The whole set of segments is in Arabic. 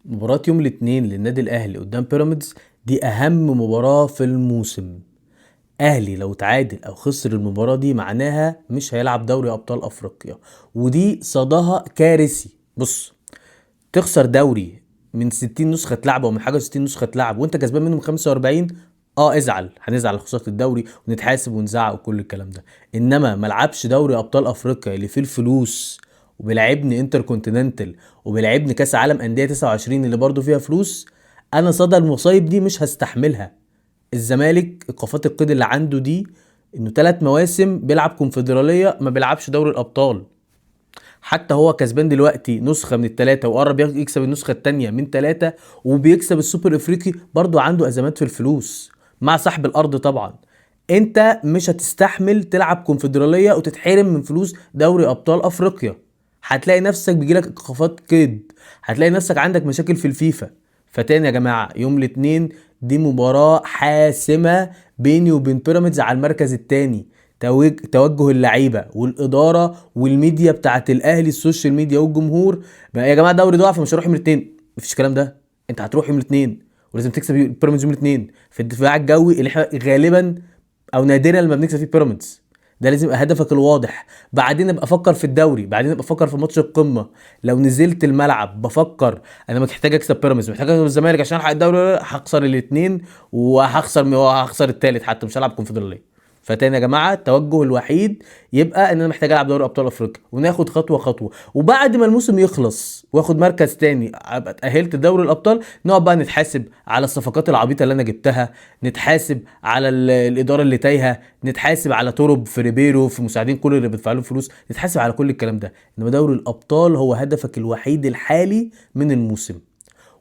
مباراة يوم الاثنين للنادي الاهلي قدام بيراميدز دي اهم مباراة في الموسم. اهلي لو تعادل او خسر المباراة دي معناها مش هيلعب دوري ابطال افريقيا، ودي صداها كارثي. بص، تخسر دوري من 60 نسخة اتلعب او من حاجة 60 نسخة اتلعب وانت كسبان منهم 45، ازعل، هنزعل على خسارة الدوري ونتحاسب ونزعق وكل الكلام ده. انما ملعبش دوري ابطال افريقيا اللي فيه الفلوس، وبيلعبني انتر كونتيننتال، وبيلعبني كاس عالم انديه 29 اللي برضو فيها فلوس، انا صدى المصايب دي مش هستحملها. الزمالك ايقافات القيد اللي عنده دي انه 3 مواسم بيلعب كونفدراليه ما بيلعبش دوري الابطال. حتى هو كسبان دلوقتي نسخة من التلاتة وقرب يكسب النسخة التانية من تلاتة، وبيكسب السوبر افريقي، برضو عنده ازمات في الفلوس مع صاحب الارض طبعا. انت مش هتستحمل تلعب كونفدرالية وتتحرم من فلوس دوري ابطال افريقيا. هتلاقي نفسك بيجيلك ايقافات قيد، هتلاقي نفسك عندك مشاكل في الفيفا. فتاني يا جماعة، يوم الاثنين دي مباراة حاسمة بيني وبين بيراميدز على المركز التاني. توجه اللعيبه والاداره والميديا بتاعت الاهلي، السوشيال ميديا والجمهور بقى يا جماعه الدوري ضاع فمش هروح يوم الاثنين. مفيش الكلام ده، انت هتروح يوم الاثنين ولازم تكسب بيراميدز يوم الاثنين في الدفاع الجوي اللي احنا غالبا او نادرا لما بنكسب فيه بيراميدز. ده لازم يبقى هدفك الواضح. بعدين ابقى افكر في الدوري، بعدين ابقى افكر في ماتش القمه. لو نزلت الملعب بفكر انا محتاج اكسب بيراميدز، محتاج اكسب الزمالك عشان الحق الدوري، هخسر الاثنين وهخسر الثالث حتى مش هلعب كونفدراليه. فتاني يا جماعه، التوجه الوحيد يبقى ان انا محتاج العب دوري ابطال افريقيا وناخد خطوه خطوه، وبعد ما الموسم يخلص واخد مركز تاني ابقى اتاهلت لدوري الابطال، نقعد بقى نتحاسب على الصفقات العبيطه اللي انا جبتها، نتحاسب على الاداره اللي تايهه، نتحاسب على تورب في ريبيرو في مساعدين كل اللي بيدفع لهم فلوس، نتحاسب على كل الكلام ده. انما دوري الابطال هو هدفك الوحيد الحالي من الموسم.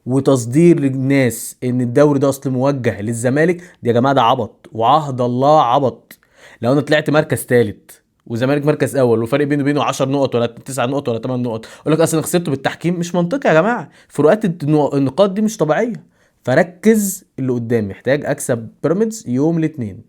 وتصدير للناس ان الدوري ده اصل موجه للزمالك، دي يا جماعه ده عبط، وعهد الله عبط. لو انا طلعت مركز ثالث والزمالك مركز اول وفرق بينه وبينه 10 نقط ولا 9 نقط ولا 8 نقط، اقول لك اصل انا خسرته بالتحكيم، مش منطقي يا جماعه. فروقات النقاط دي مش طبيعيه. فركز، اللي قدامي محتاج اكسب بيراميدز يوم الاثنين.